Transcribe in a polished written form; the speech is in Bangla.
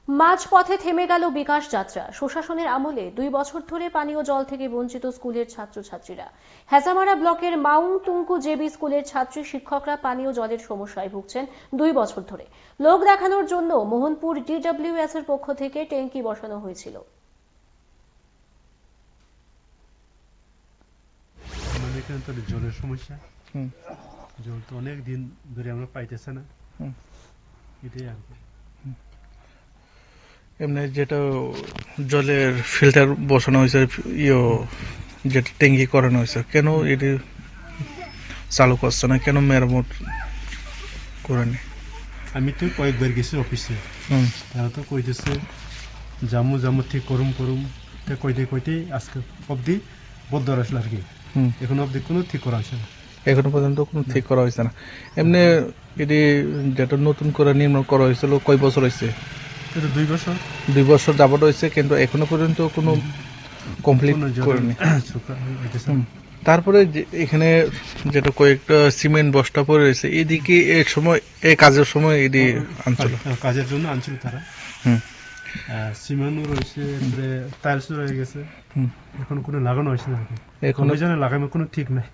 মাঝপথে থেমে গেল বিকাশ যাত্রা। প্রশাসনের আমলে 2 বছর ধরে পানীয় জল থেকে বঞ্চিত স্কুলের ছাত্রছাত্রীরা। হেজামারা ব্লকের মাউন্ট টুঙ্কু জেবি স্কুলের ছাত্রী শিক্ষকরা পানীয় জলের সমস্যায় ভুগছেন 2 বছর ধরে। লোক দেখানোর জন্য মোহনপুর DWS এর পক্ষ থেকে ট্যাঙ্কি বসানো হয়েছিল। জলের সমস্যা, জল তো অনেক দিন ধরে আমরা পাইতেছে না, এটাই আর কি। এমনি যেটা জলের ফিল্টার বসানো হয়েছে, যেটা ট্যাঙ্কি করানো হয়েছে, কেন এটি চালু করছে না, কেন মেরামত করেনি? আমি তো কয়েকবার গেছি অফিসে, তারা তো কইতেছে জামু ঠিক করুম কইতে আজকে অব্দি বদ্ধ আসলে আর কি। এখন অব্দি কোনো ঠিক করা হয়েছে না, এখনো পর্যন্ত কোনো ঠিক করা হয়েছে না। এমনি এটি যেটা নতুন করে নির্মাণ করা হয়েছিল কয় বছর হয়েছে? 2 বছর যাবত হয়েছে, কিন্তু এখনো পর্যন্ত কোনো কমপ্লিট করেনি। তারপরে এখানে যেটা কয়েকটা সিমেন্ট বস্তা পড়ে রয়েছে, এদিকে এক সময় এই কাজের সময় এটি আনছিল, কাজের জন্য আনছিল তারা। সিমেন্টও রয়েছে, টাইলসও রয়ে গেছে, এখন কোনো লাগানো হয়েছে না, এখন লাগানো কোনো ঠিক নাই।